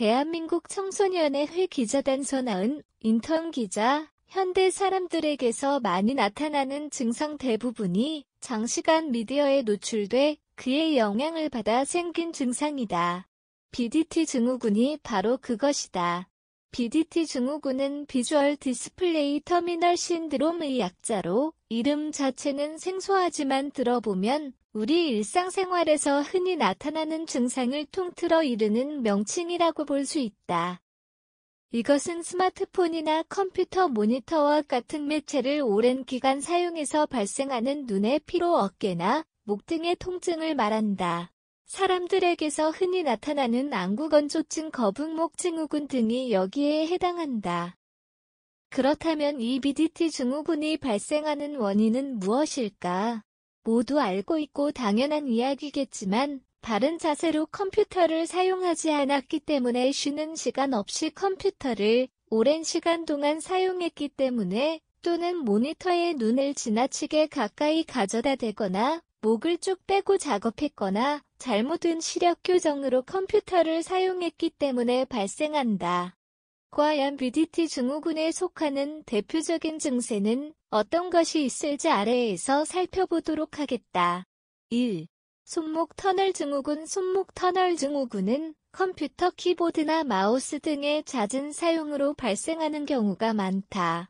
대한민국 청소년의 기자단 서나은 인턴 기자, 현대 사람들에게서 많이 나타나는 증상 대부분이 장시간 미디어에 노출돼 그의 영향을 받아 생긴 증상이다. BDT 증후군이 바로 그것이다. BDT 증후군은 비주얼 디스플레이 터미널 신드롬의 약자로 이름 자체는 생소하지만 들어보면 우리 일상생활에서 흔히 나타나는 증상을 통틀어 이르는 명칭이라고 볼 수 있다. 이것은 스마트폰이나 컴퓨터 모니터와 같은 매체를 오랜 기간 사용해서 발생하는 눈의 피로, 어깨나 목 등의 통증을 말한다. 사람들에게서 흔히 나타나는 안구건조증, 거북목 증후군 등이 여기에 해당한다. 그렇다면 이 BDT 증후군이 발생하는 원인은 무엇일까? 모두 알고 있고 당연한 이야기겠지만 바른 자세로 컴퓨터를 사용하지 않았기 때문에 쉬는 시간 없이 컴퓨터를 오랜 시간 동안 사용했기 때문에 또는 모니터에 눈을 지나치게 가까이 가져다 대거나 목을 쭉 빼고 작업했거나 잘못된 시력 교정으로 컴퓨터를 사용했기 때문에 발생한다. 과연 BDT 증후군에 속하는 대표적인 증세는 어떤 것이 있을지 아래에서 살펴보도록 하겠다. 1. 손목 터널 증후군. 손목 터널 증후군은 컴퓨터 키보드나 마우스 등의 잦은 사용으로 발생하는 경우가 많다.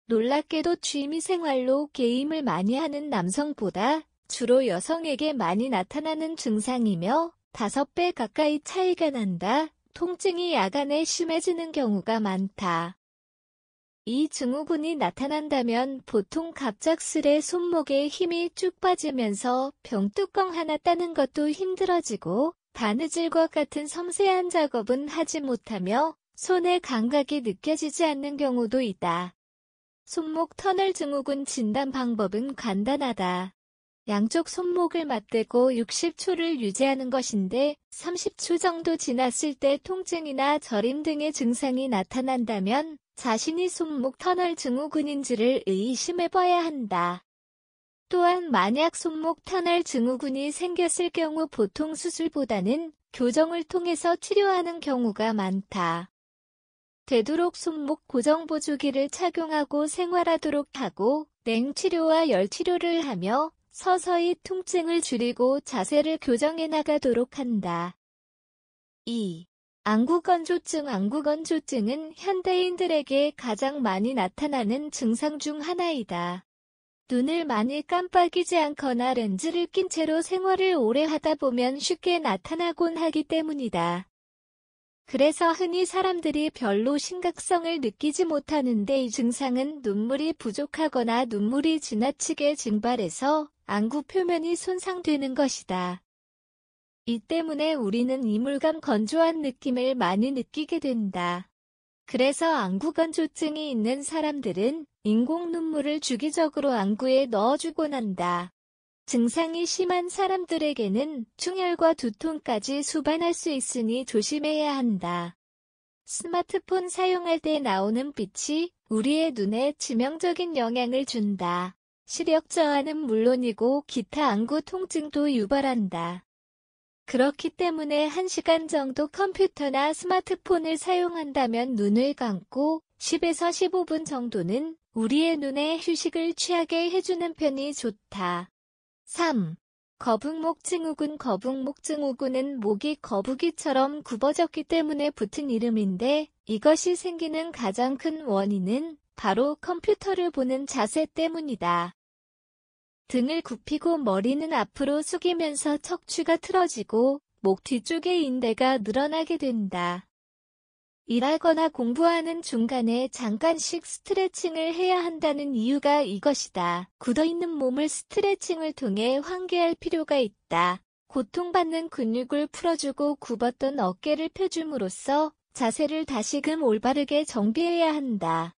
놀랍게도 취미생활로 게임을 많이 하는 남성보다 주로 여성에게 많이 나타나는 증상이며 5배 가까이 차이가 난다. 통증이 야간에 심해지는 경우가 많다. 이 증후군이 나타난다면 보통 갑작스레 손목에 힘이 쭉 빠지면서 병뚜껑 하나 따는 것도 힘들어지고 바느질과 같은 섬세한 작업은 하지 못하며 손의 감각이 느껴지지 않는 경우도 있다. 손목 터널 증후군 진단 방법은 간단하다. 양쪽 손목을 맞대고 60초를 유지하는 것인데 30초 정도 지났을 때 통증이나 저림 등의 증상이 나타난다면 자신이 손목 터널 증후군인지를 의심해봐야 한다. 또한 만약 손목 터널 증후군이 생겼을 경우 보통 수술보다는 교정을 통해서 치료하는 경우가 많다. 되도록 손목 고정 보조기를 착용하고 생활하도록 하고 냉치료와 열치료를 하며 서서히 통증을 줄이고 자세를 교정해 나가도록 한다. 2. 안구건조증. 안구건조증은 현대인들에게 가장 많이 나타나는 증상 중 하나이다. 눈을 많이 깜빡이지 않거나 렌즈를 낀 채로 생활을 오래 하다 보면 쉽게 나타나곤 하기 때문이다. 그래서 흔히 사람들이 별로 심각성을 느끼지 못하는데 이 증상은 눈물이 부족하거나 눈물이 지나치게 증발해서 안구 표면이 손상되는 것이다. 이 때문에 우리는 이물감 건조한 느낌을 많이 느끼게 된다. 그래서 안구건조증이 있는 사람들은 인공 눈물을 주기적으로 안구에 넣어주곤 한다. 증상이 심한 사람들에게는 충혈과 두통까지 수반할 수 있으니 조심해야 한다. 스마트폰 사용할 때 나오는 빛이 우리의 눈에 치명적인 영향을 준다. 시력 저하는 물론이고 기타 안구 통증도 유발한다. 그렇기 때문에 1시간 정도 컴퓨터나 스마트폰을 사용한다면 눈을 감고 10에서 15분 정도는 우리의 눈에 휴식을 취하게 해주는 편이 좋다. 3. 거북목 증후군. 거북목 증후군은 목이 거북이처럼 굽어졌기 때문에 붙은 이름인데 이것이 생기는 가장 큰 원인은 바로 컴퓨터를 보는 자세 때문이다. 등을 굽히고 머리는 앞으로 숙이면서 척추가 틀어지고 목 뒤쪽의 인대가 늘어나게 된다. 일하거나 공부하는 중간에 잠깐씩 스트레칭을 해야 한다는 이유가 이것이다. 굳어있는 몸을 스트레칭을 통해 환기할 필요가 있다. 고통받는 근육을 풀어주고 굽었던 어깨를 펴줌으로써 자세를 다시금 올바르게 정비해야 한다.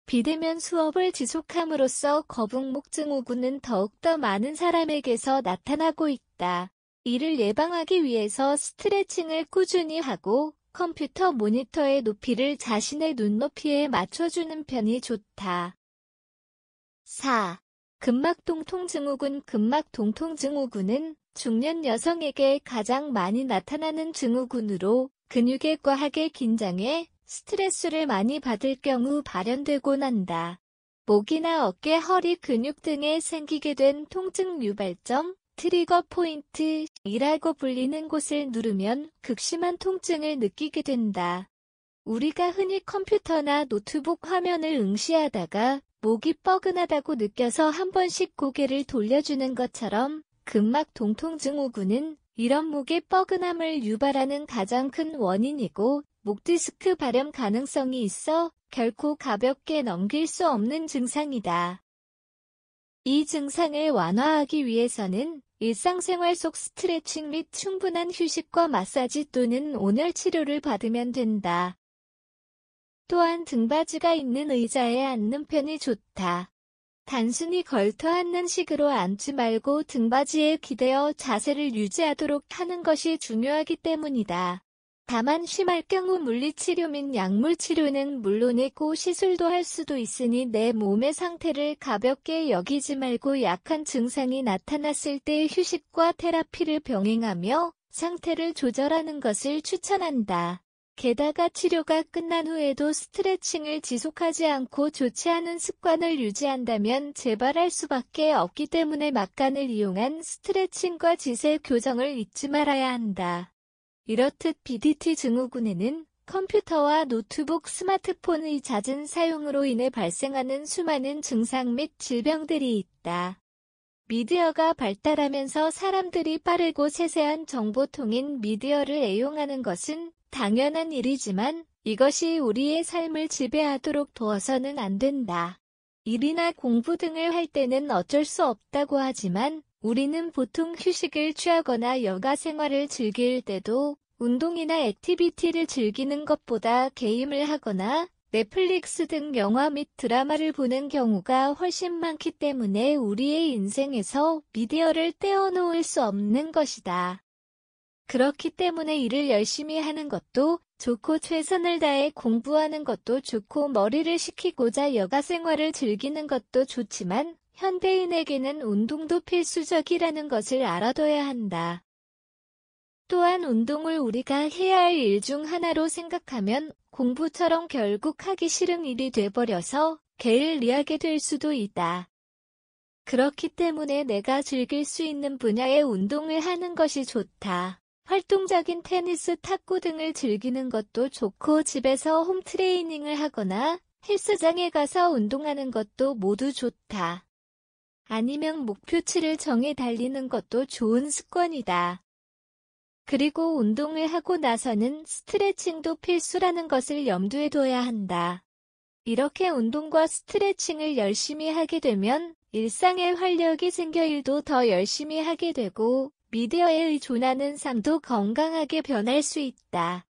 비대면 수업을 지속함으로써 거북목 증후군은 더욱더 많은 사람에게서 나타나고 있다. 이를 예방하기 위해서 스트레칭을 꾸준히 하고 컴퓨터 모니터의 높이를 자신의 눈높이에 맞춰주는 편이 좋다. 4. 근막동통 증후군. 근막동통 증후군은 중년 여성에게 가장 많이 나타나는 증후군으로 근육에 과하게 긴장해 스트레스를 많이 받을 경우 발현되곤 한다. 목이나 어깨, 허리 근육 등에 생기게 된 통증 유발점, 트리거 포인트이라고 불리는 곳을 누르면 극심한 통증을 느끼게 된다. 우리가 흔히 컴퓨터나 노트북 화면을 응시하다가 목이 뻐근하다고 느껴서 한 번씩 고개를 돌려주는 것처럼 근막 동통증 호구는 이런 목의 뻐근함을 유발하는 가장 큰 원인이고 목 디스크 발현 가능성이 있어 결코 가볍게 넘길 수 없는 증상이다. 이 증상을 완화하기 위해서는 일상생활 속 스트레칭 및 충분한 휴식과 마사지 또는 온열 치료를 받으면 된다. 또한 등받이가 있는 의자에 앉는 편이 좋다. 단순히 걸터 앉는 식으로 앉지 말고 등받이에 기대어 자세를 유지하도록 하는 것이 중요하기 때문이다. 다만 심할 경우 물리치료 및 약물치료는 물론이고 시술도 할 수도 있으니 내 몸의 상태를 가볍게 여기지 말고 약한 증상이 나타났을 때 휴식과 테라피를 병행하며 상태를 조절하는 것을 추천한다. 게다가 치료가 끝난 후에도 스트레칭을 지속하지 않고 좋지 않은 습관을 유지한다면 재발할 수밖에 없기 때문에 막간을 이용한 스트레칭과 지세 교정을 잊지 말아야 한다. 이렇듯 BDT 증후군에는 컴퓨터와 노트북, 스마트폰의 잦은 사용으로 인해 발생하는 수많은 증상 및 질병들이 있다. 미디어가 발달하면서 사람들이 빠르고 세세한 정보통인 미디어를 애용하는 것은 당연한 일이지만 이것이 우리의 삶을 지배하도록 두어서는 안 된다. 일이나 공부 등을 할 때는 어쩔 수 없다고 하지만 우리는 보통 휴식을 취하거나 여가 생활을 즐길 때도 운동이나 액티비티를 즐기는 것보다 게임을 하거나 넷플릭스 등 영화 및 드라마를 보는 경우가 훨씬 많기 때문에 우리의 인생에서 미디어를 떼어놓을 수 없는 것이다. 그렇기 때문에 일을 열심히 하는 것도 좋고 최선을 다해 공부하는 것도 좋고 머리를 식히고자 여가 생활을 즐기는 것도 좋지만 현대인에게는 운동도 필수적이라는 것을 알아둬야 한다. 또한 운동을 우리가 해야 할 일 중 하나로 생각하면 공부처럼 결국 하기 싫은 일이 돼버려서 게을리하게 될 수도 있다. 그렇기 때문에 내가 즐길 수 있는 분야의 운동을 하는 것이 좋다. 활동적인 테니스, 탁구 등을 즐기는 것도 좋고 집에서 홈트레이닝을 하거나 헬스장에 가서 운동하는 것도 모두 좋다. 아니면 목표치를 정해 달리는 것도 좋은 습관이다. 그리고 운동을 하고 나서는 스트레칭도 필수라는 것을 염두에 둬야 한다. 이렇게 운동과 스트레칭을 열심히 하게 되면 일상에 활력이 생겨 일도 더 열심히 하게 되고 미디어에 의존하는 삶도 건강하게 변할 수 있다.